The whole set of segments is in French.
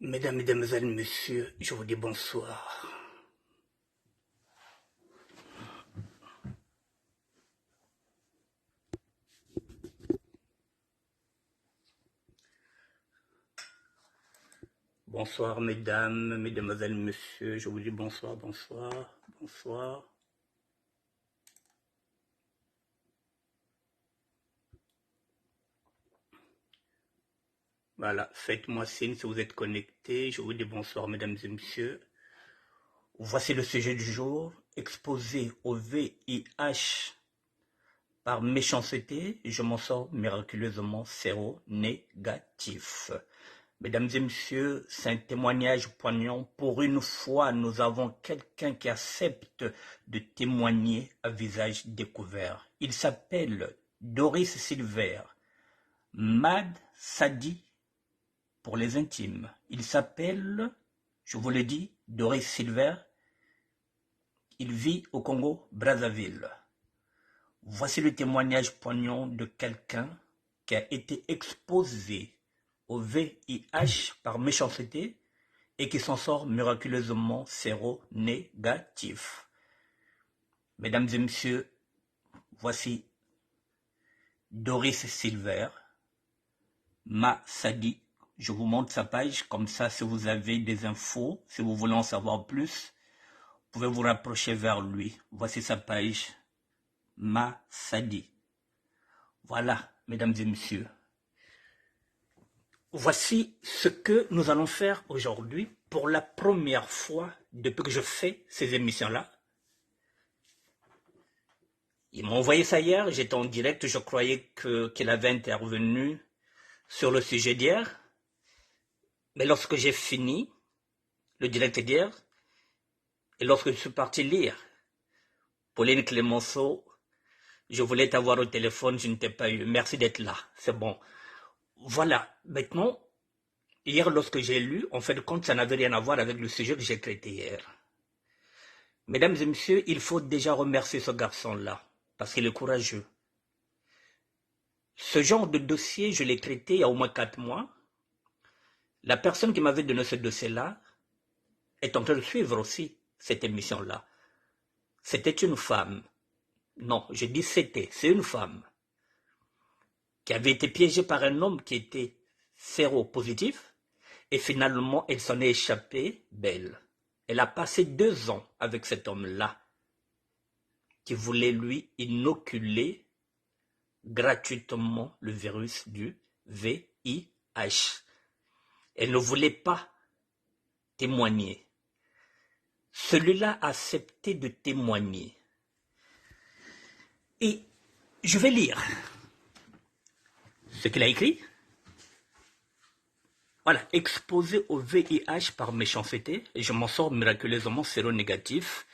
Mesdames, Mesdemoiselles, Messieurs, je vous dis bonsoir. Bonsoir, Mesdames, Mesdemoiselles, Messieurs, je vous dis bonsoir, bonsoir, bonsoir. Voilà, faites-moi signe si vous êtes connectés. Je vous dis bonsoir, Mesdames et Messieurs. Voici le sujet du jour, exposé au VIH par méchanceté, je m'en sors miraculeusement séronégatif. Mesdames et messieurs, c'est un témoignage poignant. Pour une fois, nous avons quelqu'un qui accepte de témoigner à visage découvert. Il s'appelle Doris Silver, Mad Sadi pour les intimes. Il s'appelle, je vous le dis, Doris Silver. Il vit au Congo-Brazzaville. Voici le témoignage poignant de quelqu'un qui a été exposé au VIH par méchanceté et qui s'en sort miraculeusement séronégatif. Mesdames et messieurs, voici Doris Silver, Ma Sadi. Je vous montre sa page, comme ça si vous avez des infos, si vous voulez en savoir plus, vous pouvez vous rapprocher vers lui. Voici sa page, Ma Sadi. Voilà, mesdames et messieurs. Voici ce que nous allons faire aujourd'hui pour la première fois depuis que je fais ces émissions-là. Ils m'ont envoyé ça hier, j'étais en direct, je croyais qu'il avait intervenu sur le sujet d'hier. Mais lorsque j'ai fini le direct d'hier, et lorsque je suis parti lire Pauline Clémenceau, je voulais t'avoir au téléphone, je ne t'ai pas eu. Merci d'être là, c'est bon. Voilà, maintenant, hier lorsque j'ai lu, en fait de compte, ça n'avait rien à voir avec le sujet que j'ai traité hier. Mesdames et messieurs, il faut déjà remercier ce garçon-là, parce qu'il est courageux. Ce genre de dossier, je l'ai traité il y a au moins 4 mois. La personne qui m'avait donné ce dossier-là est en train de suivre aussi cette émission-là. C'était une femme. Non, je dis c'était, c'est une femme qui avait été piégée par un homme qui était séropositif et finalement elle s'en est échappée belle. Elle a passé 2 ans avec cet homme-là qui voulait lui inoculer gratuitement le virus du VIH. Elle ne voulait pas témoigner. Celui-là a accepté de témoigner. Et je vais lire ce qu'il a écrit. Voilà, exposé au VIH par méchanceté, et je m'en sors miraculeusement séronégatif.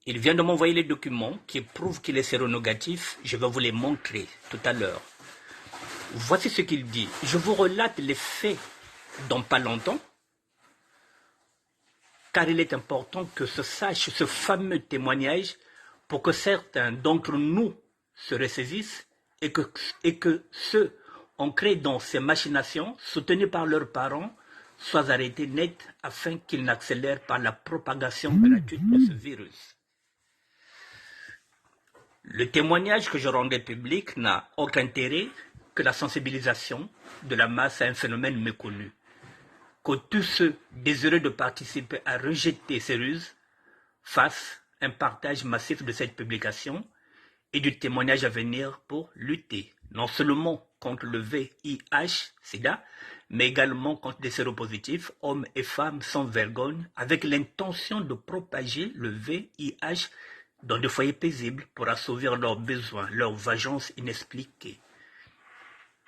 Il vient de m'envoyer les documents qui prouvent qu'il est séronégatif. Je vais vous les montrer tout à l'heure. Voici ce qu'il dit. Je vous relate les faits dans pas longtemps, car il est important que se sache ce fameux témoignage pour que certains d'entre nous se ressaisissent et que ceux ancrés dans ces machinations, soutenus par leurs parents, soient arrêtés net afin qu'ils n'accélèrent pas la propagation gratuite de ce virus. Le témoignage que je rendais public n'a aucun intérêt que la sensibilisation de la masse à un phénomène méconnu. Que tous ceux désireux de participer à rejeter ces ruses fassent un partage massif de cette publication et du témoignage à venir pour lutter, non seulement contre le VIH-Sida, mais également contre les séropositifs, hommes et femmes sans vergogne, avec l'intention de propager le VIH dans des foyers paisibles pour assouvir leurs besoins, leurs vengeances inexpliquées.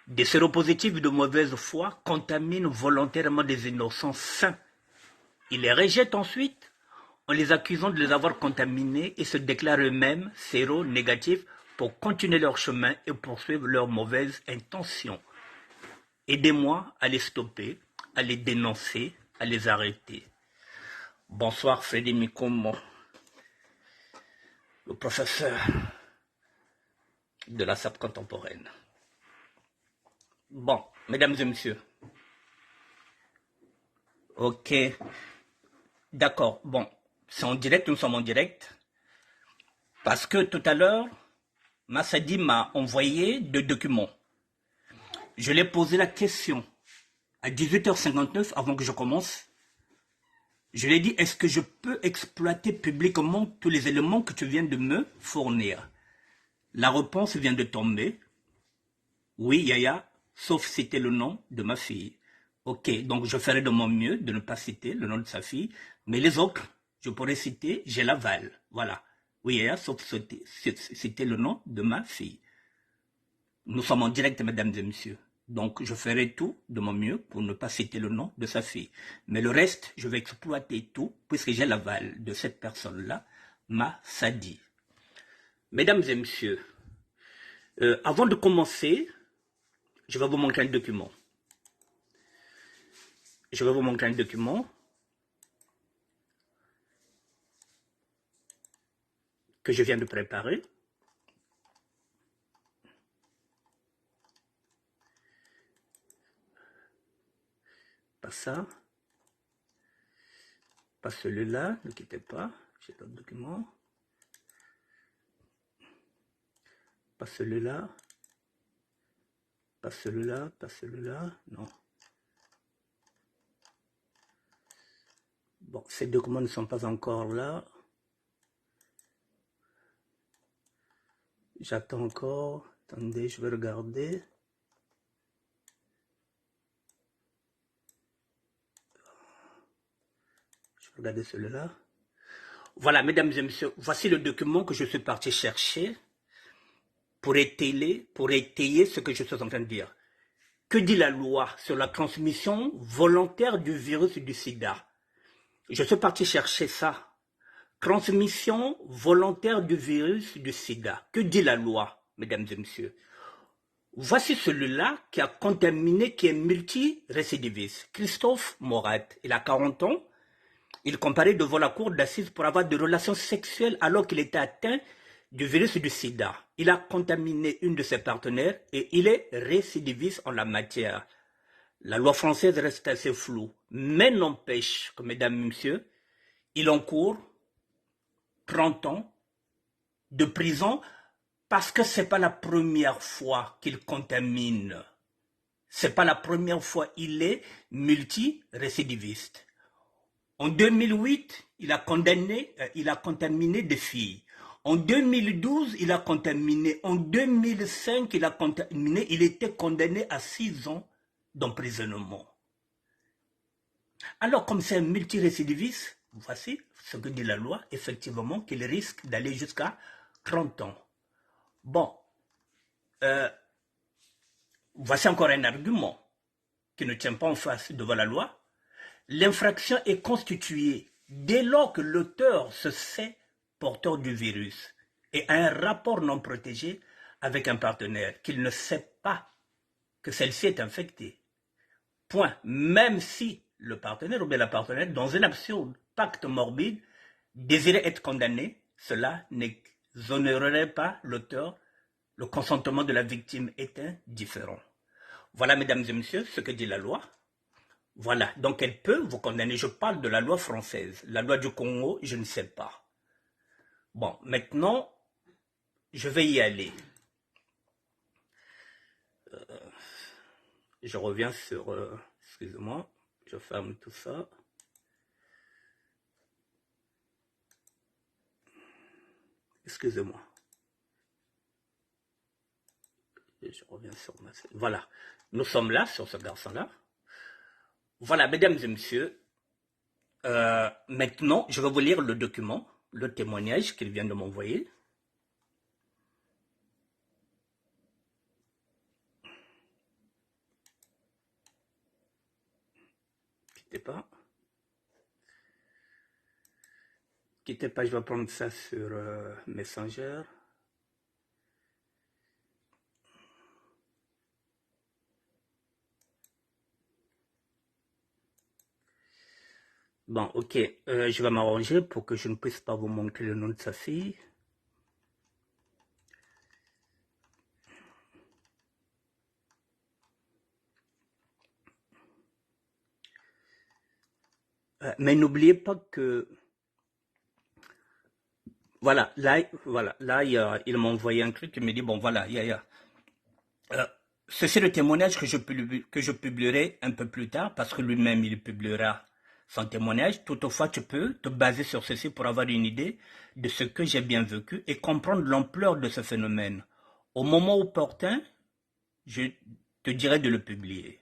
Des séropositifs de mauvaise foi contaminent volontairement des innocents sains. Ils les rejettent ensuite en les accusant de les avoir contaminés et se déclarent eux-mêmes séronégatifs pour continuer leur chemin et poursuivre leurs mauvaises intentions. Aidez-moi à les stopper, à les dénoncer, à les arrêter. Bonsoir Freddy Mikomo, le professeur de la SAP contemporaine. Bon, mesdames et messieurs, Ok, d'accord. Bon, c'est en direct, nous sommes en direct. Parce que tout à l'heure, Massadi m'a envoyé deux documents. Je lui ai posé la question à 18h59 avant que je commence. Je lui ai dit, est-ce que je peux exploiter publiquement tous les éléments que tu viens de me fournir? La réponse vient de tomber. Oui, Yaya, sauf citer le nom de ma fille. Ok, donc je ferai de mon mieux de ne pas citer le nom de sa fille, mais les autres, je pourrais citer, j'ai l'aval. Voilà. Oui, Yaya, sauf citer le nom de ma fille. Nous sommes en direct, mesdames et messieurs. Donc, je ferai tout de mon mieux pour ne pas citer le nom de sa fille. Mais le reste, je vais exploiter tout, puisque j'ai l'aval de cette personne-là, ma Sadi. Mesdames et messieurs, avant de commencer, je vais vous montrer un document. Je vais vous montrer un document que je viens de préparer. Pas ça. Pas celui-là, ne quittez pas. J'ai d'autres documents. Pas celui-là. Pas celui-là, pas celui-là. Non. Bon, ces documents ne sont pas encore là. J'attends encore. Attendez, je vais regarder. Je vais regarder celui-là. Voilà, mesdames et messieurs, voici le document que je suis parti chercher pour étayer ce que je suis en train de dire. Que dit la loi sur la transmission volontaire du virus du sida? Je suis parti chercher ça. Transmission volontaire du virus du sida. Que dit la loi, mesdames et messieurs? Voici celui-là qui a contaminé, qui est multirécidiviste. Christophe Morat, il a 40 ans. Il comparait devant la cour d'assises pour avoir des relations sexuelles alors qu'il était atteint du virus du sida. Il a contaminé une de ses partenaires et il est récidiviste en la matière. La loi française reste assez floue, mais n'empêche que, mesdames et messieurs, il encourt 30 ans de prison parce que ce n'est pas la première fois qu'il contamine. Ce n'est pas la première fois qu'il est multirécidiviste. En 2008, il a contaminé des filles. En 2012, il a contaminé. En 2005, il a contaminé. Il était condamné à 6 ans d'emprisonnement. Alors, comme c'est un multirécidiviste, voici ce que dit la loi, effectivement, qu'il risque d'aller jusqu'à 30 ans. Bon, voici encore un argument qui ne tient pas en face devant la loi. L'infraction est constituée dès lors que l'auteur se sait porteur du virus et a un rapport non protégé avec un partenaire qu'il ne sait pas que celle-ci est infectée. Point. Même si le partenaire ou bien la partenaire, dans un absurde pacte morbide, désirait être condamné, cela n'exonérerait pas l'auteur. Le consentement de la victime est indifférent. Voilà, mesdames et messieurs, ce que dit la loi. Voilà, donc elle peut vous condamner. Je parle de la loi française. La loi du Congo, je ne sais pas. Bon, maintenant, je vais y aller. Je reviens sur... excusez-moi, je ferme tout ça. Excusez-moi. Je reviens sur ma... Voilà, nous sommes là, sur ce garçon-là. Voilà, mesdames et messieurs, maintenant, je vais vous lire le document, le témoignage qu'il vient de m'envoyer. Quittez pas. Quittez pas, je vais prendre ça sur Messenger. Bon, ok, je vais m'arranger pour que je ne puisse pas vous montrer le nom de sa fille. Mais n'oubliez pas que, il m'a envoyé un truc, il me dit, bon, voilà, Euh, ceci est le témoignage que je publierai un peu plus tard, parce que lui-même, il publiera son témoignage. Toutefois, tu peux te baser sur ceci pour avoir une idée de ce que j'ai bien vécu et comprendre l'ampleur de ce phénomène. Au moment opportun, je te dirai de le publier.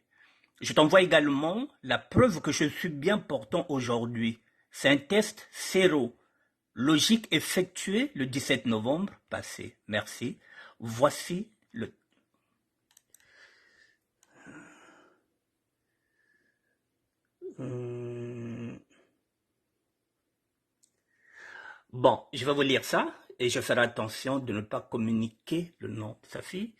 Je t'envoie également la preuve que je suis bien portant aujourd'hui. C'est un test sérologique effectué le 17 novembre passé. Merci. Voici le... Bon, je vais vous lire ça et je ferai attention de ne pas communiquer le nom de sa fille.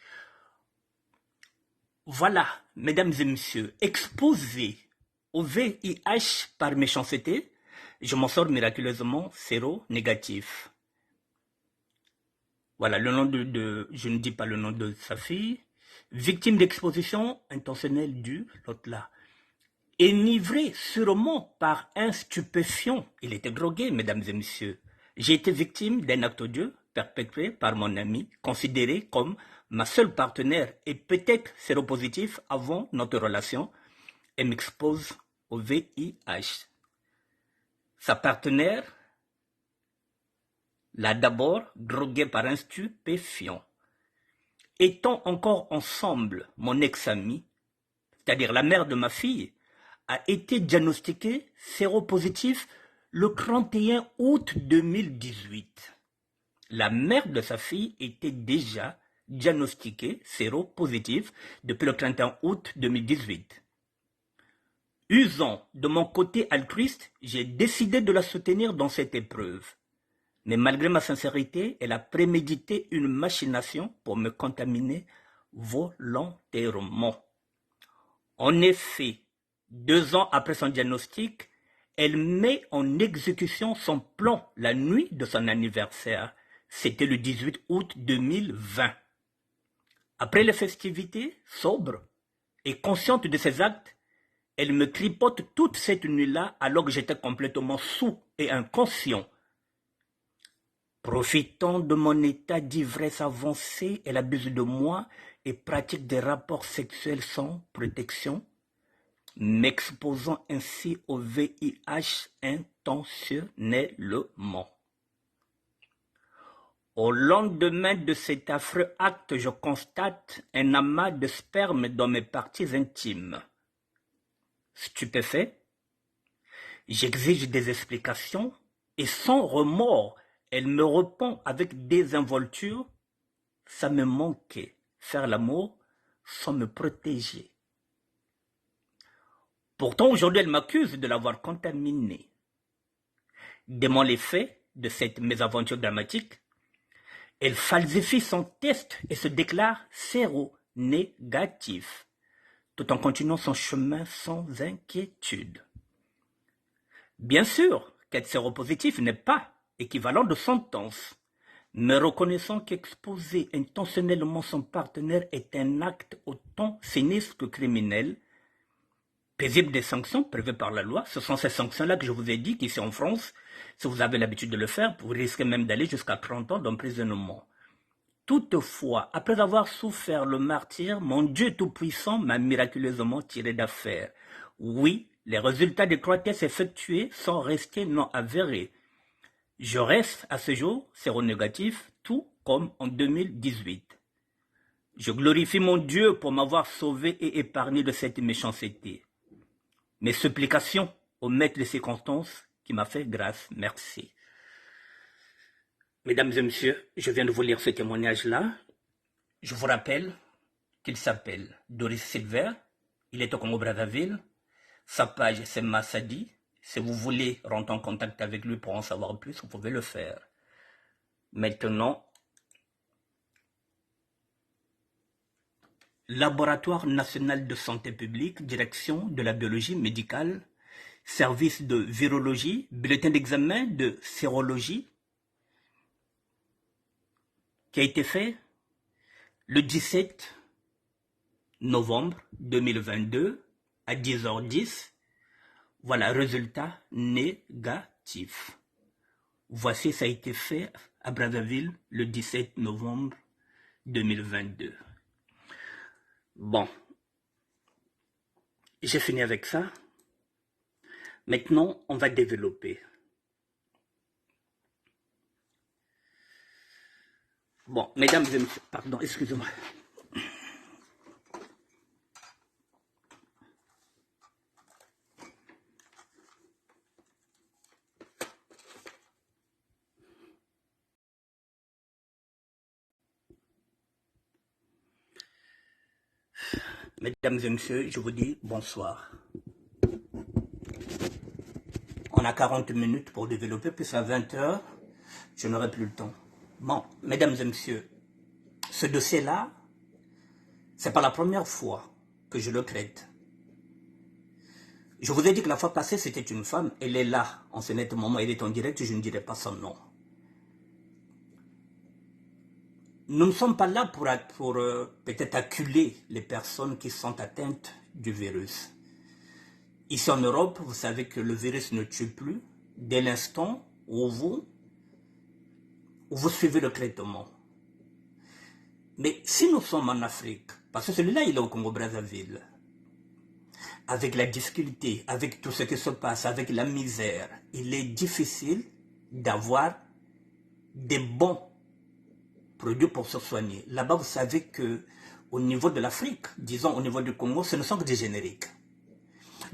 Voilà, mesdames et messieurs, exposé au VIH par méchanceté, je m'en sors miraculeusement séro-négatif. Voilà, le nom je ne dis pas le nom de sa fille. Victime d'exposition intentionnelle du, l'autre là. Enivré sûrement par un stupéfiant. Il était drogué, mesdames et messieurs. J'ai été victime d'un acte odieux perpétré par mon ami, considéré comme ma seule partenaire et peut-être séropositif avant notre relation, et m'expose au VIH. Sa partenaire l'a d'abord drogué par un stupéfiant. Étant encore ensemble, mon ex-ami, c'est-à-dire la mère de ma fille, a été diagnostiquée séropositif le 31 août 2018. La mère de sa fille était déjà diagnostiquée séropositive depuis le 31 août 2018. Usant de mon côté altruiste, j'ai décidé de la soutenir dans cette épreuve. Mais malgré ma sincérité, elle a prémédité une machination pour me contaminer volontairement. En effet, 2 ans après son diagnostic, elle met en exécution son plan la nuit de son anniversaire. C'était le 18 août 2020. Après les festivités, sobre et consciente de ses actes, elle me tripote toute cette nuit-là alors que j'étais complètement saoul et inconscient. Profitant de mon état d'ivresse avancée, elle abuse de moi et pratique des rapports sexuels sans protection, m'exposant ainsi au VIH intentionnellement. Au lendemain de cet affreux acte, je constate un amas de sperme dans mes parties intimes. Stupéfait, j'exige des explications et sans remords, elle me répond avec désinvolture. Ça me manquait, faire l'amour sans me protéger. Pourtant, aujourd'hui, elle m'accuse de l'avoir contaminé. Dément les faits de cette mésaventure dramatique, elle falsifie son test et se déclare séro-négatif, tout en continuant son chemin sans inquiétude. Bien sûr qu'être séropositif n'est pas équivalent de sentence, mais reconnaissant qu'exposer intentionnellement son partenaire est un acte autant sinistre que criminel, paisible des sanctions prévues par la loi. Ce sont ces sanctions-là que je vous ai dit qu'ici en France, si vous avez l'habitude de le faire, vous risquez même d'aller jusqu'à 30 ans d'emprisonnement. Toutefois, après avoir souffert le martyre, mon Dieu Tout-Puissant m'a miraculeusement tiré d'affaire. Oui, les résultats des 3 tests effectués sont restés non avérés. Je reste à ce jour séronégatif, tout comme en 2018. Je glorifie mon Dieu pour m'avoir sauvé et épargné de cette méchanceté. Mes supplications au maître des circonstances qui m'a fait grâce. Merci. Mesdames et messieurs, je viens de vous lire ce témoignage-là. Je vous rappelle qu'il s'appelle Doris Silver. Il est au Congo-Brazzaville. Sa page, c'est Massadi. Si vous voulez rentrer en contact avec lui pour en savoir plus, vous pouvez le faire. Maintenant, Laboratoire national de santé publique, direction de la biologie médicale, service de virologie, bulletin d'examen de sérologie, qui a été fait le 17 novembre 2022 à 10h10 Voilà, résultat négatif. Voici, ça a été fait à Brazzaville le 17 novembre 2022. Bon, j'ai fini avec ça. Maintenant, on va développer. Bon, mesdames et messieurs, pardon, excusez-moi. Mesdames et messieurs, je vous dis bonsoir. On a 40 minutes pour développer, puis à 20 h, je n'aurai plus le temps. Bon, mesdames et messieurs, ce dossier-là, c'est pas la première fois que je le traite. Je vous ai dit que la fois passée, c'était une femme. Elle est là, en ce net moment, elle est en direct, je ne dirai pas son nom. Nous ne sommes pas là pour peut-être acculer les personnes qui sont atteintes du virus. Ici en Europe, vous savez que le virus ne tue plus dès l'instant où vous suivez le traitement. Mais si nous sommes en Afrique, parce que celui-là, il est au Congo-Brazzaville, avec la difficulté, avec tout ce qui se passe, avec la misère, il est difficile d'avoir des bons produits pour se soigner. Là-bas, vous savez que au niveau de l'Afrique, disons au niveau du Congo, ce ne sont que des génériques.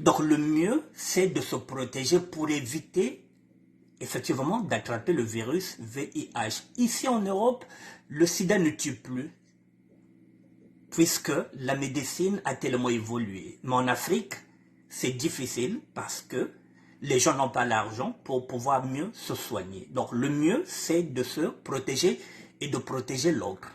Donc le mieux, c'est de se protéger pour éviter effectivement d'attraper le virus VIH. Ici en Europe, le sida ne tue plus, puisque la médecine a tellement évolué. Mais en Afrique, c'est difficile parce que les gens n'ont pas l'argent pour pouvoir mieux se soigner. Donc le mieux, c'est de se protéger et de protéger l'autre.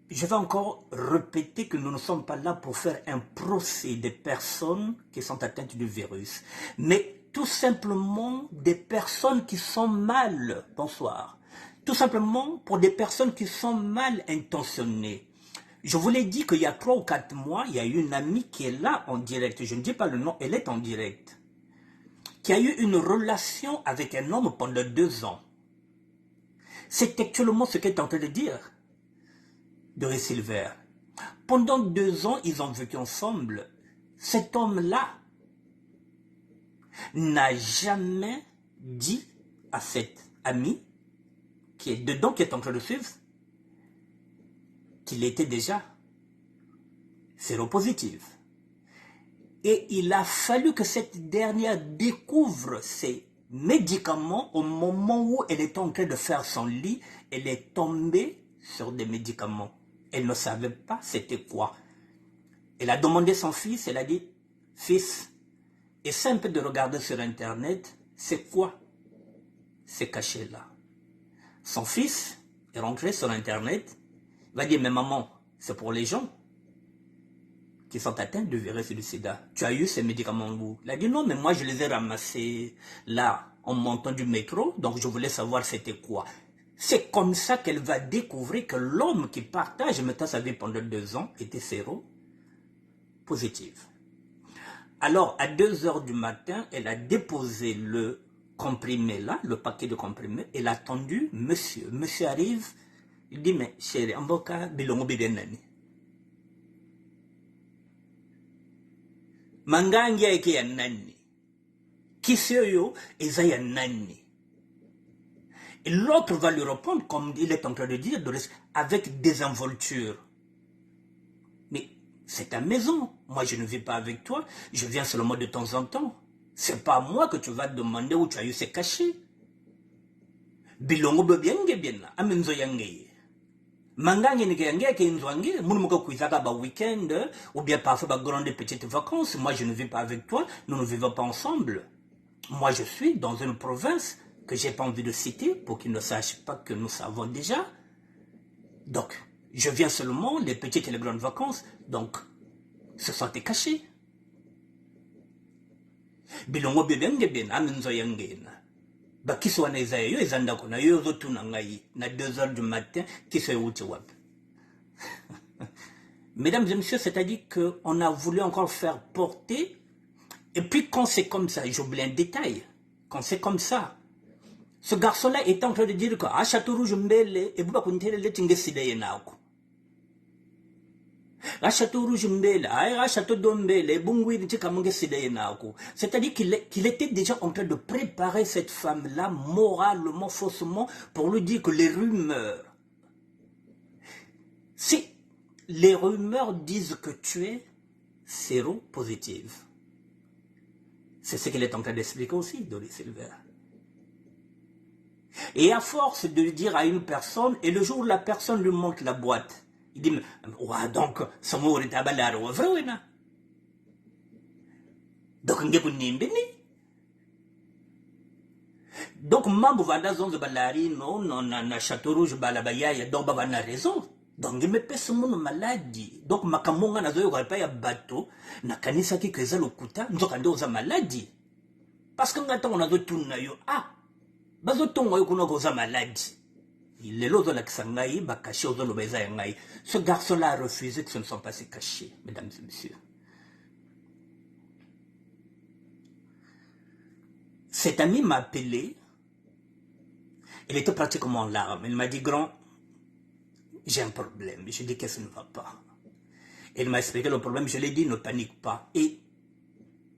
Je vais encore répéter que nous ne sommes pas là pour faire un procès des personnes qui sont atteintes du virus, mais tout simplement des personnes qui sont mal, bonsoir, tout simplement pour des personnes qui sont mal intentionnées. Je vous l'ai dit qu'il y a 3 ou 4 mois, il y a eu une amie qui est là en direct, je ne dis pas le nom, elle est en direct, qui a eu une relation avec un homme pendant 2 ans. C'est actuellement ce qu'elle est en train de dire. Doris Silver. Pendant 2 ans, ils ont vécu ensemble. Cet homme-là n'a jamais dit à cette amie qui est dedans, qui est en train de suivre, qu'il était déjà séropositif. Et il a fallu que cette dernière découvre ces médicaments au moment où elle était en train de faire son lit. Elle est tombée sur des médicaments. Elle ne savait pas c'était quoi. Elle a demandé son fils, elle a dit, fils, essaie un peu de regarder sur Internet, c'est quoi ces cachets-là. Son fils est rentré sur Internet, il va dire, mais maman, c'est pour les gens qui sont atteints du virus du sida. Tu as eu ces médicaments où? Il a dit, non, mais moi je les ai ramassés là, en montant du métro, donc je voulais savoir c'était quoi. C'est comme ça qu'elle va découvrir que l'homme qui partage maintenant sa vie pendant 2 ans était séropositif. Alors, à 2 h du matin, elle a déposé le comprimé là, le paquet de comprimés, elle a attendu monsieur. Monsieur arrive, il dit, mais chérie, Amboka, bilongo bidenani. Mangangi eke ya nani. Kiseyo, eza ya nani. Et l'autre va lui répondre, comme il est en train de dire, avec désinvolture. Mais c'est ta maison. Moi, je ne vis pas avec toi. Je viens seulement de temps en temps. C'est pas à moi que tu vas demander où tu as eu ces cachets. Bilongo bebienge bien là. Amenzo yange. Mangange ni yange ke inzwange. Mounumuka kuizaka ba week-end. Ou bien parfois ba grandes petites vacances. Moi, je ne vis pas avec toi. Nous ne vivons pas ensemble. Moi, je suis dans une province que j'ai pas envie de citer pour qu'ils ne sachent pas que nous savons déjà. Donc, je viens seulement les petites et les grandes vacances. Donc, ce sont des cachets. Bilongo bebenge bien, amenzo yangena. Ba kiso wana yo ezanda ko na yo zotu na ngai na 2 h du matin kiso yuti wapi. Mesdames et messieurs, c'est-à-dire qu'on a voulu encore faire porter, et puis quand c'est comme ça, j'oublie un détail, quand c'est comme ça, ce garçon-là est en train de dire que à Château Rouge Mbele, et vous le tingeside yenako. À Château Rouge Mbele, à Château d'Ombele, Bungui Tikamungeside yenako. C'est-à-dire qu'il était déjà en train de préparer cette femme-là, moralement, faussement, pour lui dire que les rumeurs, si les rumeurs disent que tu es séropositive, c'est ce qu'elle est en train d'expliquer aussi, Doris Silver. Et à force de le dire à une personne, et le jour où la personne lui montre la boîte, il dit, ouais, donc, ça m'a été abalé, vrai, donc, on est donc, mambo vanda zonzo balari, non, na Château Rouge balabaya, donc, bavana raison. Donc, il me pèse mon maladie. Donc, makamonga na zoyo kalpa ya bato, na kanisa ki kweza lokuta, nzokande oza maladie. Parce que ngata on a zo tuna yo, ah, bazo tongo yo kuna koza maladie. Il est l'autre qui s'engaille, bah caché aux autres ngai. Ce garçon-là a refusé que ce ne soit pas si caché, mesdames et messieurs. Cet ami m'a appelé. Il était pratiquement en larmes. Il m'a dit, grand, j'ai un problème. Je dis, qu'est-ce qui ne va pas? Il m'a expliqué le problème. Je lui ai dit, ne panique pas. Et,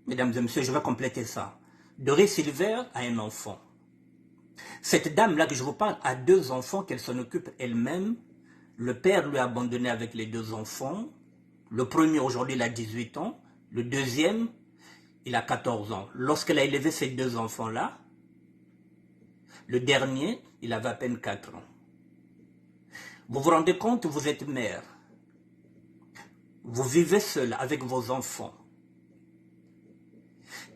mesdames et messieurs, je vais compléter ça. Doris Silver a un enfant. Cette dame-là que je vous parle a 2 enfants qu'elle s'en occupe elle-même. Le père lui a abandonné avec les 2 enfants. Le premier, aujourd'hui, il a 18 ans. Le deuxième, il a 14 ans. Lorsqu'elle a élevé ces 2 enfants-là, le dernier, il avait à peine 4 ans. Vous vous rendez compte, vous êtes mère. Vous vivez seul avec vos enfants.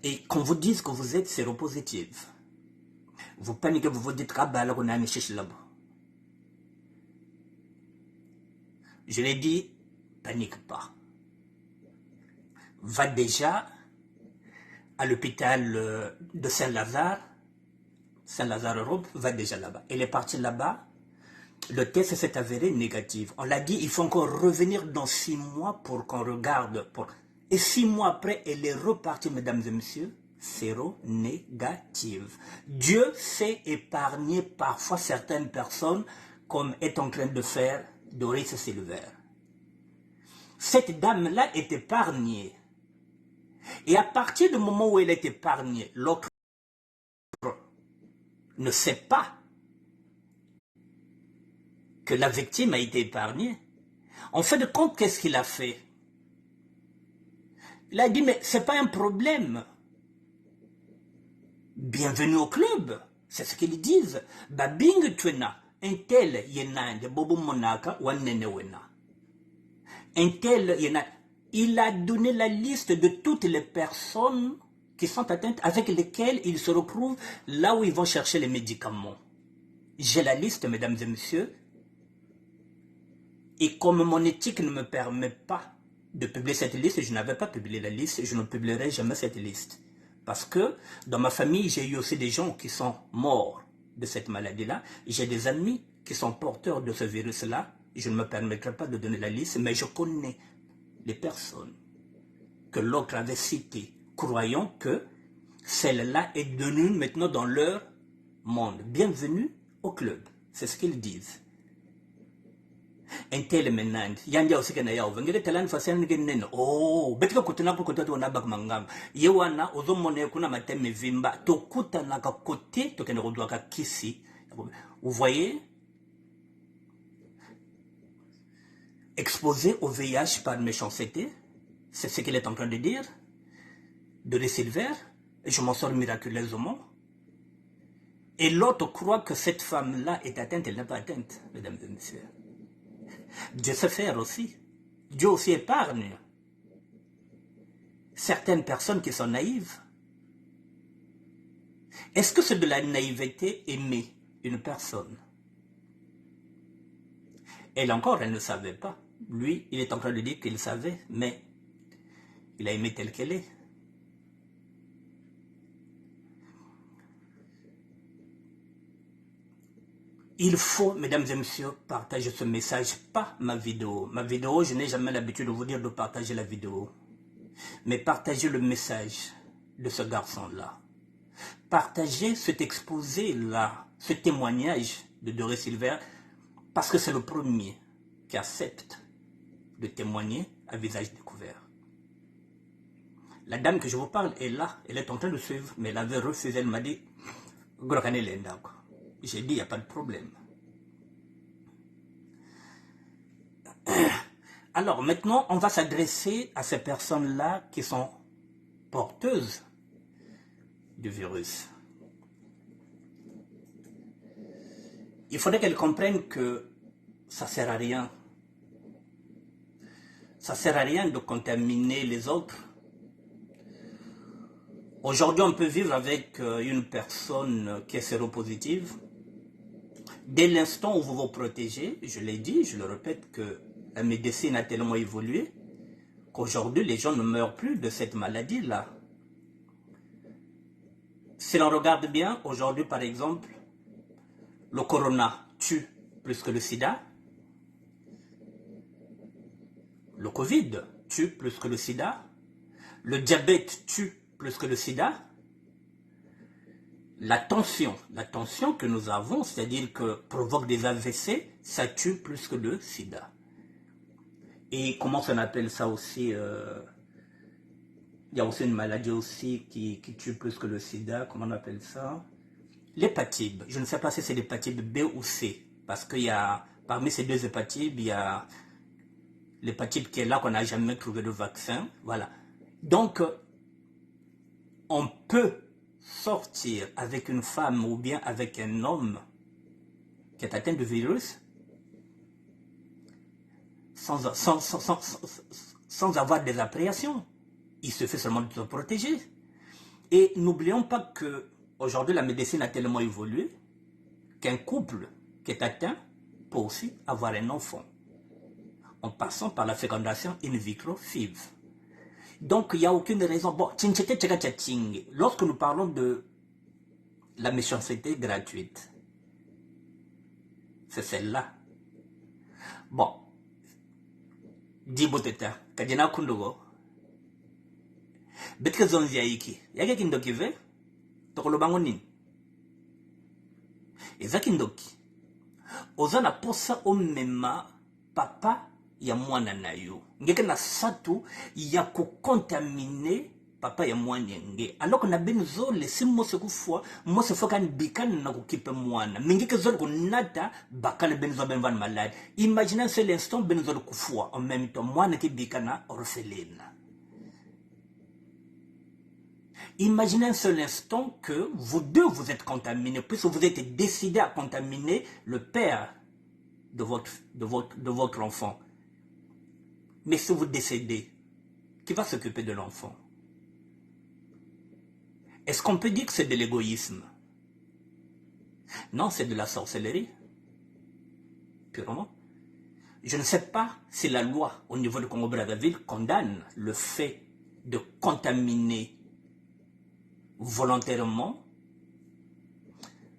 Et qu'on vous dise que vous êtes séropositive, vous paniquez, vous vous dites, je l'ai dit, panique pas. Va déjà à l'hôpital de Saint-Lazare, Saint-Lazare-Europe, va déjà là-bas. Elle est partie là-bas, le test s'est avéré négatif. On l'a dit, il faut encore revenir dans 6 mois pour qu'on regarde. Et 6 mois après, elle est repartie, mesdames et messieurs, séro-négative. Dieu sait épargner parfois certaines personnes, comme est en train de faire Doris Silver. Cette dame-là est épargnée. Et à partir du moment où elle est épargnée, l'autre ne sait pas que la victime a été épargnée. En fait de compte, qu'est-ce qu'il a fait? Il a dit, mais c'est pas un problème. Bienvenue au club. C'est ce qu'ils disent. Babing tuena, un tel yena de bobo monaka wanene wena. Un tel yena. Il a donné la liste de toutes les personnes qui sont atteintes, avec lesquelles ils se retrouvent là où ils vont chercher les médicaments. J'ai la liste, mesdames et messieurs. Et comme mon éthique ne me permet pas de publier cette liste, je n'avais pas publié la liste, je ne publierai jamais cette liste. Parce que dans ma famille, j'ai eu aussi des gens qui sont morts de cette maladie-là. J'ai des amis qui sont porteurs de ce virus-là. Je ne me permettrai pas de donner la liste, mais je connais les personnes que l'autre avait citées, croyant que celle-là est devenue maintenant dans leur monde. Bienvenue au club. C'est ce qu'ils disent. Un tel menand, yanja aussi kana yao, vengele talani fasani ngenene. Oh, betika kutana pour kote wana bak mangam. Yewana ozo mone kuna mateme vimba. To kuta naka kote to kene rodwa ka kisi. Vous voyez, exposé au VIH par méchanceté, c'est ce qu'il est en train de dire, de Silver, et je m'en sors miraculeusement. Et l'autre croit que cette femme-là est atteinte, elle n'est pas atteinte, mesdames et messieurs. Dieu sait faire aussi. Dieu aussi épargne certaines personnes qui sont naïves. Est-ce que c'est de la naïveté aimer une personne? Elle encore, elle ne savait pas. Lui, il est en train de dire qu'il savait, mais il a aimé telle qu'elle est. Il faut, mesdames et messieurs, partager ce message, pas ma vidéo. Ma vidéo, je n'ai jamais l'habitude de vous dire de partager la vidéo. Mais partagez le message de ce garçon-là. Partagez cet exposé-là, ce témoignage de Doré Silver, parce que c'est le premier qui accepte de témoigner à visage découvert. La dame que je vous parle est là, elle est en train de suivre, mais elle avait refusé, elle m'a dit, j'ai dit, il n'y a pas de problème. Alors maintenant, on va s'adresser à ces personnes-là qui sont porteuses du virus. Il faudrait qu'elles comprennent que ça ne sert à rien. Ça ne sert à rien de contaminer les autres. Aujourd'hui, on peut vivre avec une personne qui est séropositive. Dès l'instant où vous vous protégez, je l'ai dit, je le répète, que la médecine a tellement évolué qu'aujourd'hui, les gens ne meurent plus de cette maladie-là. Si l'on regarde bien, aujourd'hui, par exemple, le corona tue plus que le sida. Le Covid tue plus que le sida. Le diabète tue plus que le sida. La tension que nous avons, c'est-à-dire que provoque des AVC, ça tue plus que le sida. Et comment on appelle ça aussi il y a aussi une maladie aussi qui tue plus que le sida, comment on appelle ça? L'hépatite. Je ne sais pas si c'est l'hépatite B ou C, parce qu'il y a, parmi ces deux hépatites, il y a l'hépatite qui est là, qu'on n'a jamais trouvé de vaccin. Voilà. Donc, on peut sortir avec une femme ou bien avec un homme qui est atteint du virus sans avoir des appréhensions. Il suffit seulement de se protéger. Et n'oublions pas que aujourd'hui la médecine a tellement évolué qu'un couple qui est atteint peut aussi avoir un enfant en passant par la fécondation in vitro FIV. Donc il n'y a aucune raison. Bon, lorsque nous parlons de la méchanceté gratuite, c'est celle-là. Bon, Diboteta, Kadina Kundogo, Betke Zonziaiki, Yage Kindokive, Tokolo Bangonin, Ezakindoki, Ozana posa omema papa ya mwana na yo. Ngeke na satu ya kukontamine papa ya mwana nge. Alors que na benzo le si mose kufwa, mose fokan bikan na kukipe mwana. Mingeke zol kunata bakale benzo benvan malade. Imaginez seul instant benzo kufwa en même temps mwana ki bikana orpheline. Imaginez un seul instant que vous deux vous êtes contaminés, puisque vous êtes décidé à contaminer le père de votre enfant. Mais si vous décédez, qui va s'occuper de l'enfant? Est-ce qu'on peut dire que c'est de l'égoïsme? Non, c'est de la sorcellerie. Purement. Je ne sais pas si la loi au niveau du Congo-Brazzaville condamne le fait de contaminer volontairement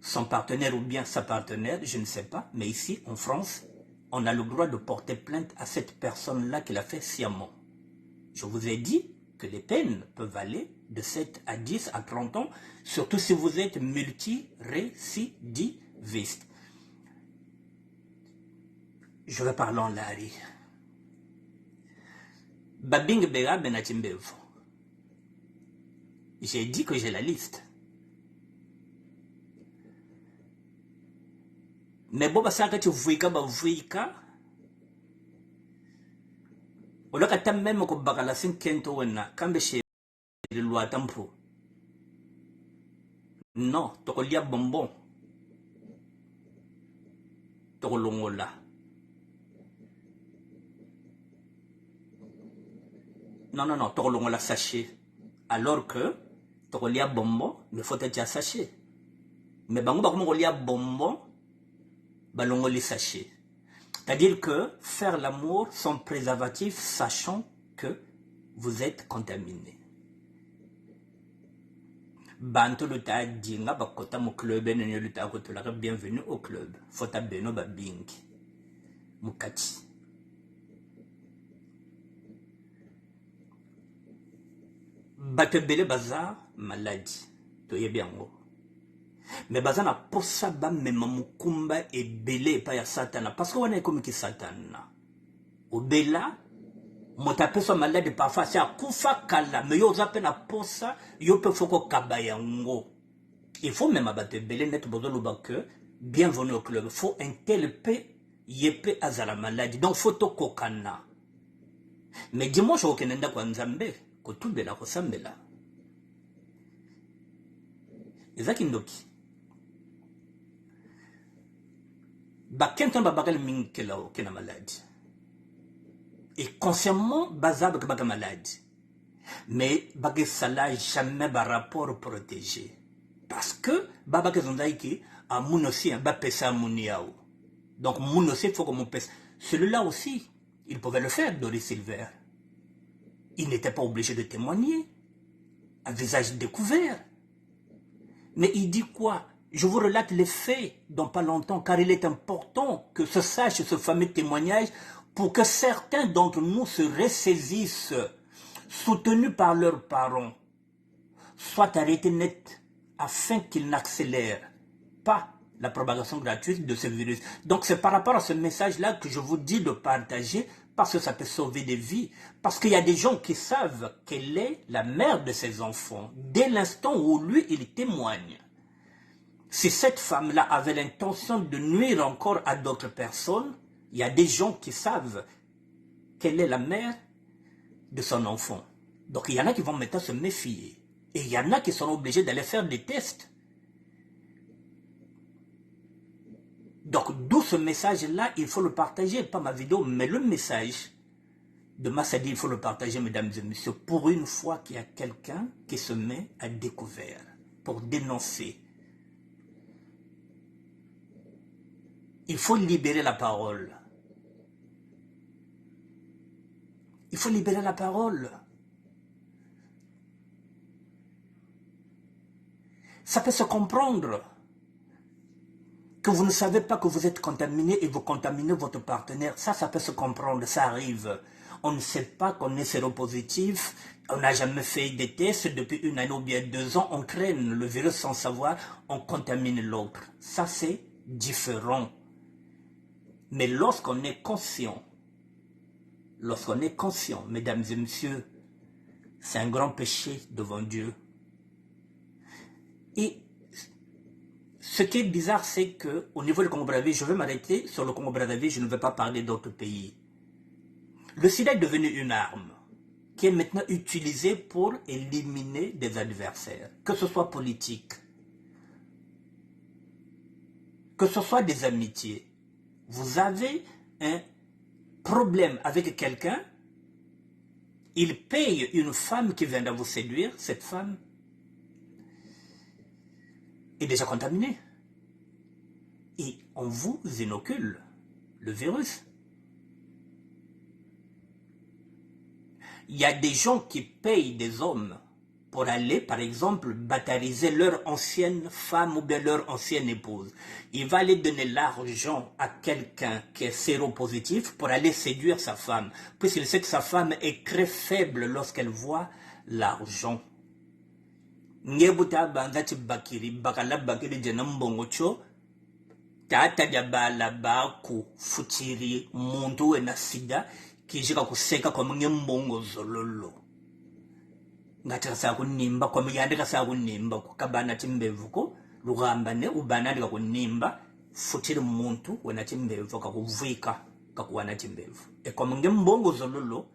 son partenaire ou bien sa partenaire, je ne sais pas, mais ici en France, on a le droit de porter plainte à cette personne-là qui l'a fait sciemment. Je vous ai dit que les peines peuvent aller de 7 à 10 à 30 ans, surtout si vous êtes multirécidiviste. Je vais parler en lari. Babing Bera Benatimbevo. J'ai dit que j'ai la liste. Mais bon, ça que tu vuika, au lieu que même que bakalasin kento wena, kambe chez le loi tampo. Non, tokolia bonbon. Tokolongola. Non, tokolongola sachet. Alors que tokolia bonbon, mais faut être sachet. Mais bango bakomo kolia bonbon, balongoli sachet. C'est-à-dire que faire l'amour sans préservatif, sachant que vous êtes contaminé. bantu luta dinga bakota mu club ene luta ko tola bienvenue au club fota beno ba bingi mukati bato ebele baza maladi toyebi yango me baza na posa bamema mokumba ebele epai ya satana parce que wana ekomiki satana obela moto apeswa maladi parfois asi akufa kala me yo oza mpe na posa yo mpe fo kokaba yango il faut mema bato ebele neti bozoloba ke bienvenue au club faut un tel mpe ye mpe azala maladi donc fo tokokana me dimanche okende ndako ya nzambe kotubela kosambela eza kindoki bakentana babakali mingi kelao kena maladi et consciemment bazaba que baka malade mais baka sala jamais ba rapport protégé parce que baba que zondaiki a moun aussi un ba pesa mouniao donc moun aussi faut que mon pèse celui-là aussi il pouvait le faire Doris Silver il n'était pas obligé de témoigner à visage découvert mais il dit quoi? Je vous relate les faits dans pas longtemps car il est important que se sache ce fameux témoignage pour que certains d'entre nous se ressaisissent, soutenus par leurs parents, soient arrêtés net afin qu'ils n'accélèrent pas la propagation gratuite de ce virus. Donc c'est par rapport à ce message-là que je vous dis de partager parce que ça peut sauver des vies. Parce qu'il y a des gens qui savent quelle est la mère de ces enfants dès l'instant où lui, il témoigne. Si cette femme-là avait l'intention de nuire encore à d'autres personnes, il y a des gens qui savent quelle est la mère de son enfant. Donc il y en a qui vont maintenant se méfier. Et il y en a qui seront obligés d'aller faire des tests. Donc d'où ce message-là, il faut le partager, pas ma vidéo, mais le message de Massadi, il faut le partager, mesdames et messieurs, pour une fois qu'il y a quelqu'un qui se met à découvert, pour dénoncer. Il faut libérer la parole. Il faut libérer la parole. Ça peut se comprendre que vous ne savez pas que vous êtes contaminé et vous contaminez votre partenaire. Ça peut se comprendre, ça arrive. On ne sait pas qu'on est séropositif, on n'a jamais fait des tests depuis 1 année ou bien 2 ans, on traîne le virus sans savoir, on contamine l'autre. Ça c'est différent. Mais lorsqu'on est conscient, mesdames et messieurs, c'est un grand péché devant Dieu. Et ce qui est bizarre, c'est qu'au niveau du Congo-Brazzaville, je vais m'arrêter sur le Congo-Brazzaville, je ne vais pas parler d'autres pays. Le sida est devenu une arme qui est maintenant utilisée pour éliminer des adversaires, que ce soit politique, que ce soit des amitiés. Vous avez un problème avec quelqu'un, il paye une femme qui vient de vous séduire, cette femme est déjà contaminée. Et on vous inocule le virus. Il y a des gens qui payent des hommes pour aller, par exemple, baptiser leur ancienne femme ou bien leur ancienne épouse. Il va aller donner l'argent à quelqu'un qui est séropositif pour aller séduire sa femme, puisqu'il sait que sa femme est très faible lorsqu'elle voit l'argent. Ngebuta bandati bakiri bakala bakiri jenambongo cho tata jabala baku futiri muntu ena sida kijika kuseka kwa mbongo zololo. Ngati sa kunimba kwa miyandika sa kunimba kukabana timbevuko lugambane ubanandika kunimba futiri muntu wena timbevu kakuvika kakuwana timbevu. Et comme mbongo zololo,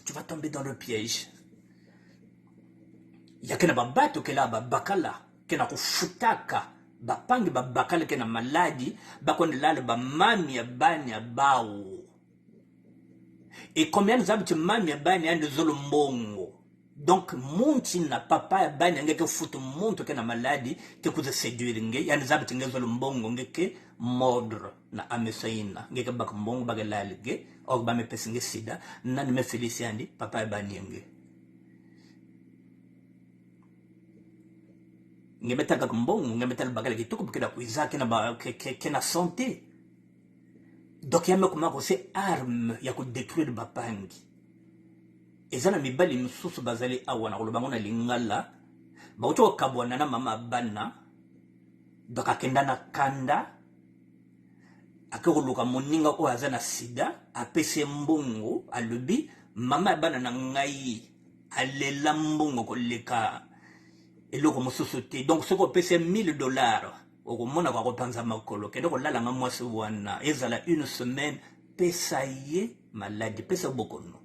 tu vas tomber dans le piège. Yakena babato kela babakala kena kufutaka bapangi babakala kena maladi bakone lale ba mami ya bani ya bao. Et combien nous avons de mami ya bani ya ndezolo mbongo. Donc monti na papa ya bani ngeke futu muntu kena maladi ke kuze séduire nge ya nzabu ngezolo mbongo ngeke modre na amesaina ngeke bak mbongo bagalale ge ok ba me pesinge sida na me feliciandi papa ya bani nge. ngemeta kaka mbongo ngemeta bagala kitoko bukela kuiza kena santé. Donc yame komako c'est arme ya ko détruire bapangi. Ezana mibali misusu bazali awa na koloba ngona lingala ba uto kabwana na mama bana donc akenda na kanda akoluka moninga o azana sida apese mbongo alobi mama bana na ngai alela mbongo koleka eloko mosusu te donc soko pese $1000 okomona kwa kopanza makolo kende kolala nga mwasi wana ezala une semaine pesa ye maladi pesa bokono.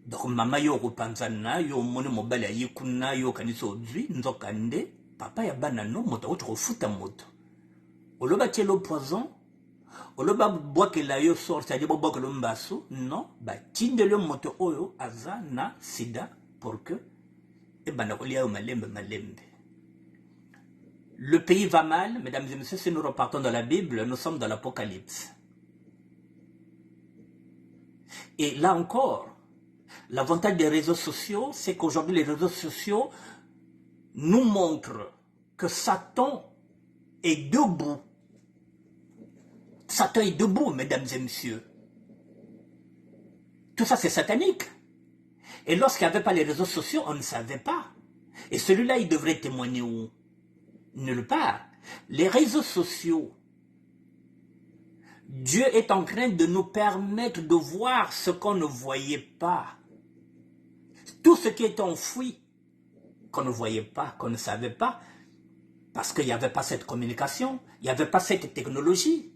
Donc mama yo kopanzana yo moni mobali ayikuna yo kanisa odwi nzokande papa ya bana no moto ofuta moto oloba tielo poison oloba bwakela yo sorte adi bwakelo mbaso non ba tindelo moto oyo aza na sida pour que e bana kolia yo malembe. Le pays va mal, mesdames et messieurs, si nous repartons dans la Bible, nous sommes dans l'Apocalypse. Et là encore, l'avantage des réseaux sociaux, c'est qu'aujourd'hui, les réseaux sociaux nous montrent que Satan est debout. Satan est debout, mesdames et messieurs. Tout ça, c'est satanique. Et lorsqu'il n'y avait pas les réseaux sociaux, on ne savait pas. Et celui-là, il devrait témoigner où? Nulle part. Les réseaux sociaux, Dieu est en train de nous permettre de voir ce qu'on ne voyait pas. Tout ce qui est enfoui, qu'on ne voyait pas, qu'on ne savait pas, parce qu'il n'y avait pas cette communication, il n'y avait pas cette technologie.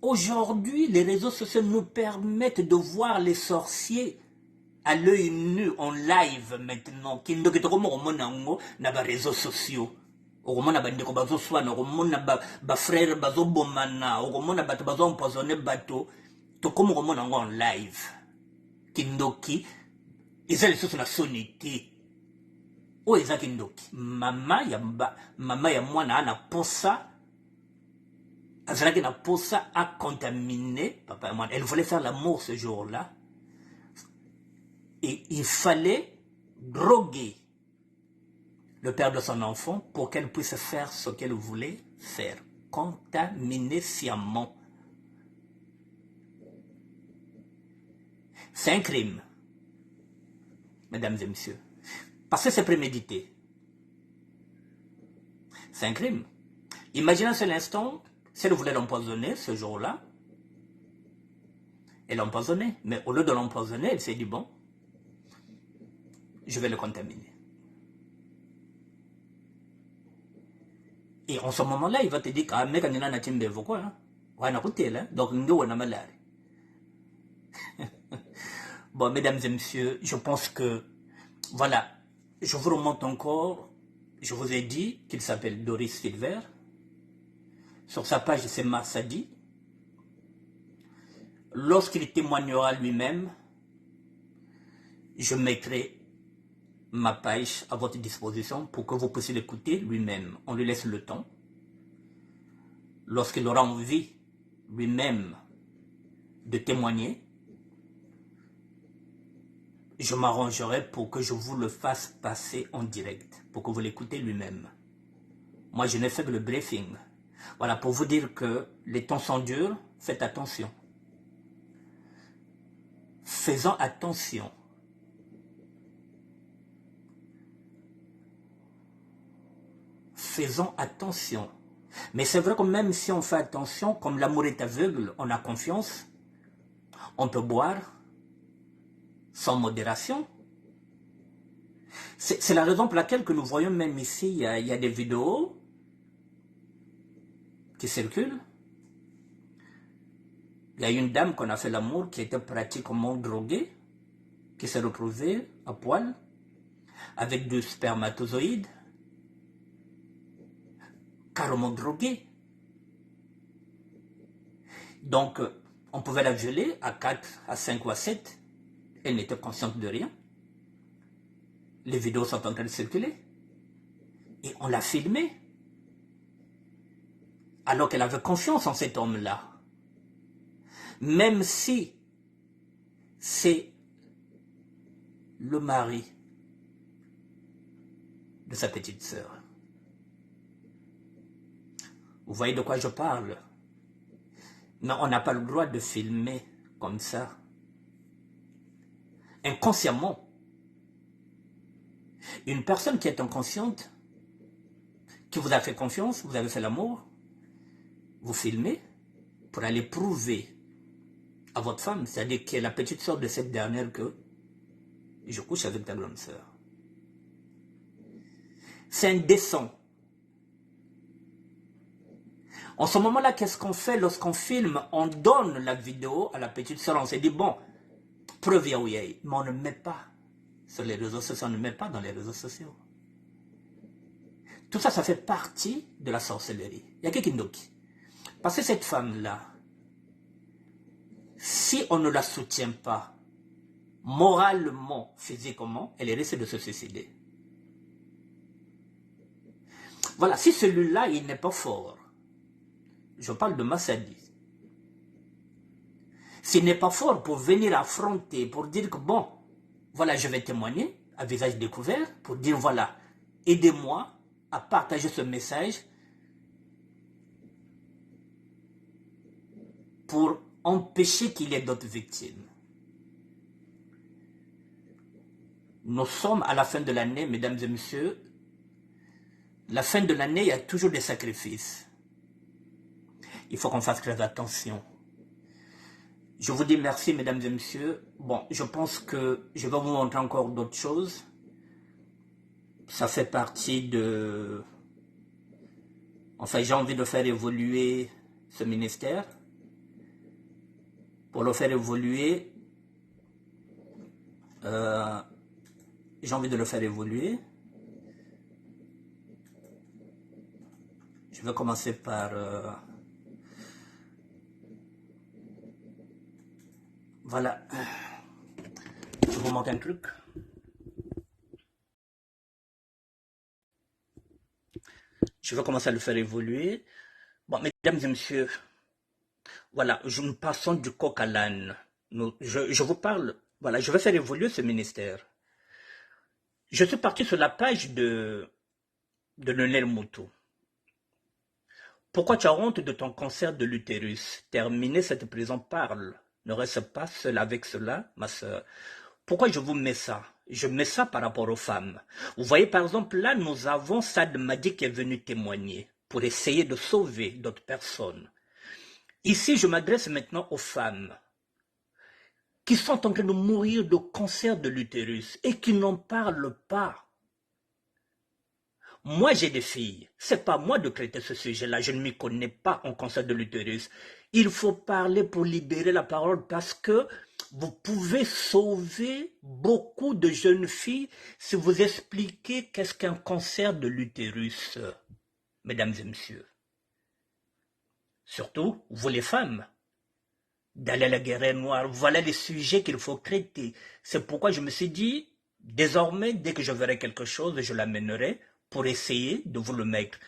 Aujourd'hui, les réseaux sociaux nous permettent de voir les sorciers à l'œil nu, en live maintenant, qui ne sont pas les réseaux sociaux. Okomona bandeko bazo swana okomona ba frère bazo bomana okomona bato bazo empoisonner bato to comme okomona ngo en live kindoki eza lisusu na sonité o eza kindoki mama ya mwana ana posa azalaki na posa a contaminé papa ya mwana. Elle voulait faire l'amour ce jour-là et il fallait droguer le père de son enfant pour qu'elle puisse faire ce qu'elle voulait faire. Contaminer sciemment. C'est un crime, mesdames et messieurs. Parce que c'est prémédité. C'est un crime. Imaginez un seul instant, si elle voulait l'empoisonner ce jour-là, elle l'a empoisonné. Mais au lieu de l'empoisonner, elle s'est dit, bon, je vais le contaminer. Et en ce moment-là, il va te dire que mec na timbe voko hein. Wana kutela donc ndo wana malari. Bon, mesdames et messieurs, je pense que voilà, je vous remonte encore. Je vous ai dit qu'il s'appelle Doris Silver. Sur sa page, c'est Marsadi. Lorsqu'il témoignera lui-même, je mettrai ma page à votre disposition pour que vous puissiez l'écouter lui-même. On lui laisse le temps. Lorsqu'il aura envie lui-même de témoigner, je m'arrangerai pour que je vous le fasse passer en direct, pour que vous l'écoutez lui-même. Moi, je n'ai fait que le briefing. Voilà, pour vous dire que les temps sont durs, faites attention. Faisons attention. Faisons attention. Mais c'est vrai que même si on fait attention, comme l'amour est aveugle, on a confiance, on peut boire sans modération. C'est la raison pour laquelle que nous voyons même ici, il y a des vidéos qui circulent. Il y a une dame qu'on a fait l'amour qui était pratiquement droguée, qui s'est retrouvée à poil, avec du spermatozoïdes, carrément droguée. Donc, on pouvait la violer à 4, à 5 ou à 7. Elle n'était consciente de rien. Les vidéos sont en train de circuler. Et on l'a filmée. Alors qu'elle avait confiance en cet homme-là. Même si c'est le mari de sa petite sœur. Vous voyez de quoi je parle? Mais on n'a pas le droit de filmer comme ça. Inconsciemment. Une personne qui est inconsciente, qui vous a fait confiance, vous avez fait l'amour, vous filmez pour aller prouver à votre femme, c'est-à-dire qui est la petite sœur de cette dernière, que je couche avec ta grande sœur. C'est indécent. En ce moment-là, qu'est-ce qu'on fait lorsqu'on filme? On donne la vidéo à la petite sœur, on s'est dit, bon, preuve yaouyaï, mais on ne met pas sur les réseaux sociaux, on ne met pas dans les réseaux sociaux. Tout ça, ça fait partie de la sorcellerie. Il y a quelqu'un d'autre. Parce que cette femme-là, si on ne la soutient pas, moralement, physiquement, elle risque de se suicider. Voilà, si celui-là, il n'est pas fort, je parle de Massadi. S'il n'est pas fort pour venir affronter, pour dire que bon, voilà, je vais témoigner à visage découvert, pour dire voilà, aidez-moi à partager ce message pour empêcher qu'il y ait d'autres victimes. Nous sommes à la fin de l'année, mesdames et messieurs. La fin de l'année, il y a toujours des sacrifices. Il faut qu'on fasse très attention. Je vous dis merci, mesdames et messieurs. Bon, je pense que je vais vous montrer encore d'autres choses. Ça fait partie de... Enfin, j'ai envie de faire évoluer ce ministère. Pour le faire évoluer, j'ai envie de le faire évoluer. Je vais commencer par... Voilà. Je vous montre un truc. Je vais commencer à le faire évoluer. Bon, mesdames et messieurs, voilà, nous passons du coq à l'âne. Je vous parle, voilà, je vais faire évoluer ce ministère. Je suis parti sur la page de Lionel Moutou. Pourquoi tu as honte de ton cancer de l'utérus? Terminez cette prison, parle. Ne reste pas seul avec cela, ma soeur. Pourquoi je vous mets ça? Je mets ça par rapport aux femmes. Vous voyez, par exemple, là, nous avons Sad Madi qui est venu témoigner pour essayer de sauver d'autres personnes. Ici, je m'adresse maintenant aux femmes qui sont en train de mourir de cancer de l'utérus et qui n'en parlent pas. Moi, j'ai des filles. C'est pas moi de traiter ce sujet-là. Je ne m'y connais pas en cancer de l'utérus. Il faut parler pour libérer la parole parce que vous pouvez sauver beaucoup de jeunes filles si vous expliquez qu'est-ce qu'un cancer de l'utérus, mesdames et messieurs. Surtout, vous les femmes, d'aller à la guerre noire. Voilà les sujets qu'il faut traiter. C'est pourquoi je me suis dit, désormais, dès que je verrai quelque chose, je l'amènerai pour essayer de vous le mettre.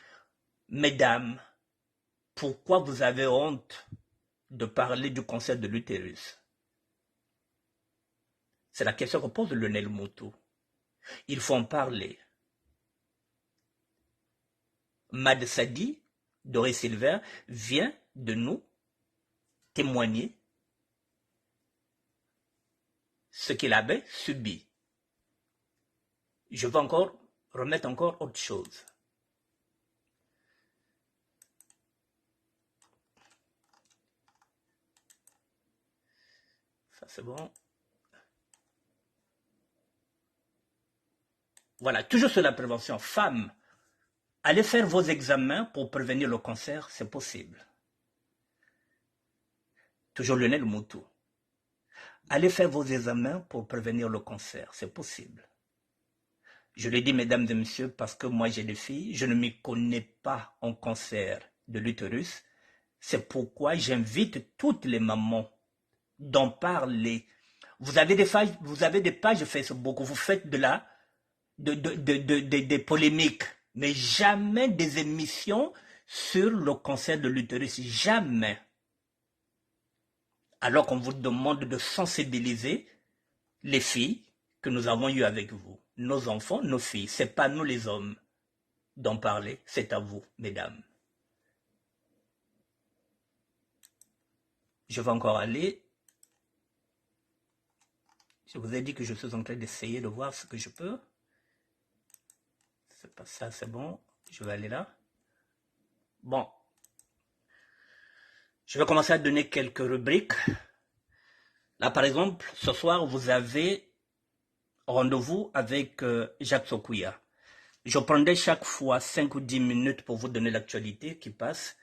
Mesdames, pourquoi vous avez honte de parler du cancer de l'utérus? C'est la question que pose Lionel Moutou. Il faut en parler. Mad Sadi, Doré Silver, vient de nous témoigner ce qu'il avait subi. Je vais encore remettre encore autre chose. Ça c'est bon. Voilà, toujours sur la prévention. Femmes, allez faire vos examens pour prévenir le cancer, c'est possible. Toujours Lionel Moutou. Allez faire vos examens pour prévenir le cancer, c'est possible. Je le dis, mesdames et messieurs, parce que moi j'ai des filles, je ne m'y connais pas en cancer de l'utérus. C'est pourquoi j'invite toutes les mamans d'en parler. Vous avez des pages Facebook, vous faites des polémiques, mais jamais des émissions sur le cancer de l'utérus, jamais. Alors qu'on vous demande de sensibiliser les filles que nous avons eue avec vous, nos enfants, nos filles. Ce n'est pas nous les hommes d'en parler, c'est à vous, mesdames. Je vais encore aller. Je vous ai dit que je suis en train d'essayer de voir ce que je peux. C'est pas ça, c'est bon. Je vais aller là. Bon. Je vais commencer à donner quelques rubriques. Là, par exemple, ce soir, vous avez rendez-vous avec Jacques Sokouya. Je prendrai chaque fois 5 ou 10 minutes pour vous donner l'actualité qui passe.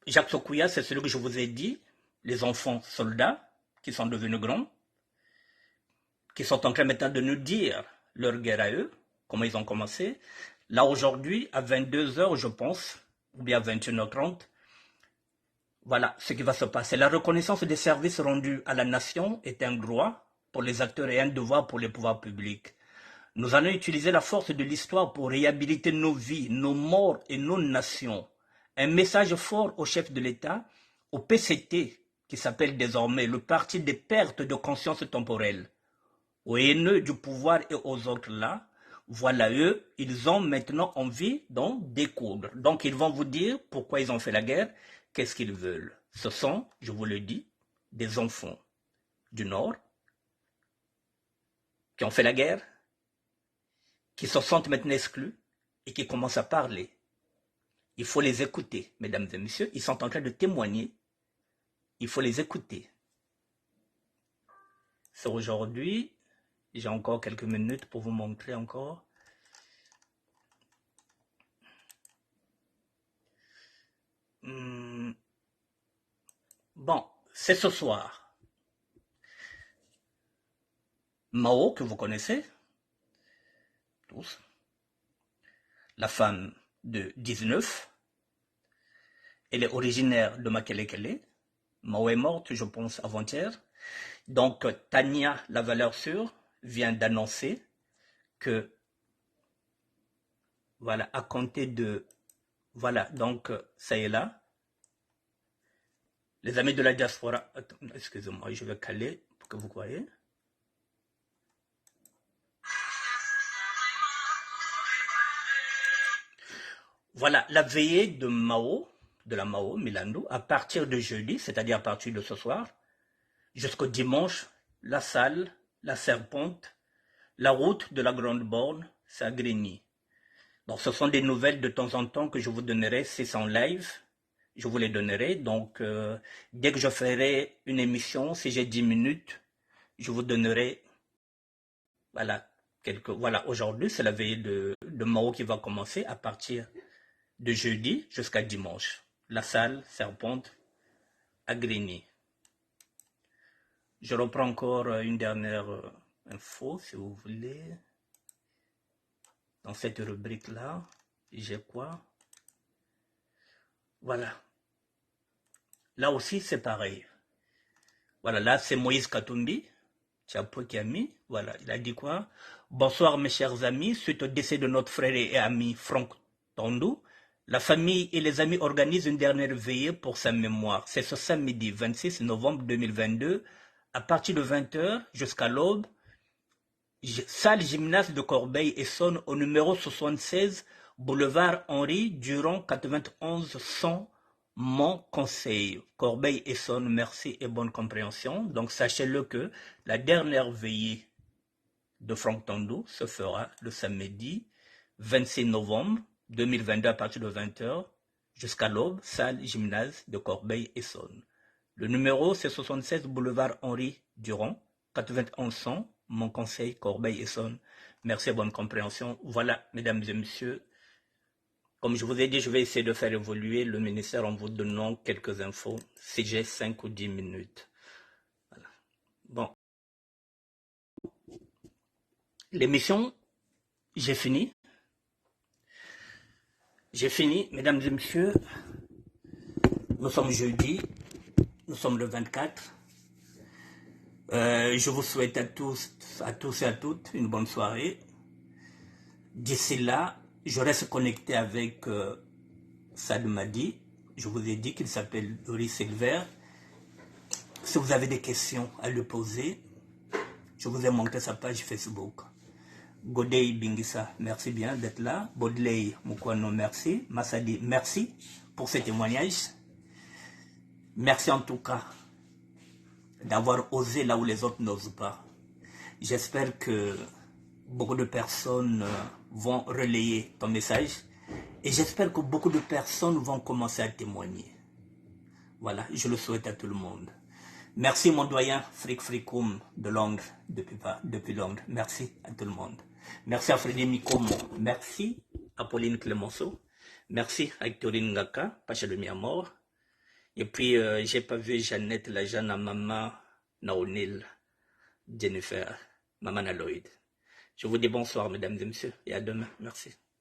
Jacques Sokouya, c'est celui que je vous ai dit, les enfants soldats qui sont devenus grands, qui sont en train maintenant de nous dire leur guerre à eux, comment ils ont commencé. Là, aujourd'hui, à 22 h, je pense, ou bien à 21 h 30, voilà ce qui va se passer. La reconnaissance des services rendus à la nation est un droit pour les acteurs et un devoir pour les pouvoirs publics. Nous allons utiliser la force de l'histoire pour réhabiliter nos vies, nos morts et nos nations. Un message fort au chef de l'État, au PCT, qui s'appelle désormais le Parti des pertes de conscience temporelle, aux haineux du pouvoir et aux autres là. Voilà, eux, ils ont maintenant envie d'en découdre. Donc, ils vont vous dire pourquoi ils ont fait la guerre, qu'est-ce qu'ils veulent. Ce sont, je vous le dis, des enfants du Nord qui ont fait la guerre, qui se sentent maintenant exclus et qui commencent à parler. Il faut les écouter, mesdames et messieurs. Ils sont en train de témoigner. Il faut les écouter. C'est aujourd'hui. J'ai encore quelques minutes pour vous montrer encore. Bon, c'est ce soir. Mao, que vous connaissez tous, la femme de 19, elle est originaire de Makelekele. Mao est morte, je pense, avant-hier. Donc, Tania, la valeur sûre, vient d'annoncer que, voilà, à compter de, voilà, donc, ça y est là. Les amis de la diaspora, excusez-moi, je vais caler pour que vous voyez. Voilà, la veillée de Mao, de la Mao, Milando, à partir de jeudi, c'est-à-dire à partir de ce soir, jusqu'au dimanche, la salle, la serpente, la route de la Grande Borne, c'est à Grigny. Donc, ce sont des nouvelles de temps en temps que je vous donnerai, si c'est en live, je vous les donnerai. Donc, dès que je ferai une émission, si j'ai 10 minutes, je vous donnerai, voilà, voilà, aujourd'hui, c'est la veillée de Mao qui va commencer à partir de jeudi jusqu'à dimanche. La salle serpente à Grigny. Je reprends encore une dernière info, si vous voulez. Dans cette rubrique-là, j'ai quoi? Voilà. Là aussi, c'est pareil. Voilà, là, c'est Moïse Katumbi, Chapeau qui a mis. Voilà, il a dit quoi? Bonsoir, mes chers amis. Suite au décès de notre frère et ami Franck Tondou, la famille et les amis organisent une dernière veillée pour sa mémoire. C'est ce samedi 26 novembre 2022, à partir de 20 h jusqu'à l'aube, salle gymnase de Corbeil-Essonne au numéro 76, boulevard Henri Durand 91 100, Mont-Conseil. Corbeil-Essonne, merci et bonne compréhension. Donc sachez-le que la dernière veillée de Franck Tondou se fera le samedi 26 novembre 2022 à partir de 20 h jusqu'à l'aube, salle gymnase de Corbeil-Essonne. Le numéro c'est 76 boulevard Henri Durand 91 100, mon conseil Corbeil-Essonne. Merci et bonne compréhension. Voilà, mesdames et messieurs, comme je vous ai dit, je vais essayer de faire évoluer le ministère en vous donnant quelques infos, si j'ai 5 ou 10 minutes. Voilà. Bon. L'émission, j'ai fini. J'ai fini, mesdames et messieurs. Nous sommes jeudi, nous sommes le 24. Je vous souhaite à tous et à toutes une bonne soirée. D'ici là, je reste connecté avec Sad Madi. Je vous ai dit qu'il s'appelle Doris Silver. Si vous avez des questions à lui poser, Je vous ai montré sa page Facebook. Godei Bingisa, merci bien d'être là. Bodley Mukwano, merci. Massadi, merci pour ce témoignage. Merci en tout cas d'avoir osé là où les autres n'osent pas. J'espère que beaucoup de personnes vont relayer ton message et j'espère que beaucoup de personnes vont commencer à témoigner. Voilà, je le souhaite à tout le monde. Merci mon doyen Frick Frickoum de Londres, depuis Londres. Merci à tout le monde. Merci à Frédéric Mikomo. Merci à Pauline Clemenceau. Merci à Victorine Ngaka, Pacha de Miamor. Et puis, j'ai pas vu Jeannette, la Jeanne à Maman Naonil, Jennifer, Maman Aloïd. Je vous dis bonsoir, mesdames et messieurs, et à demain. Merci.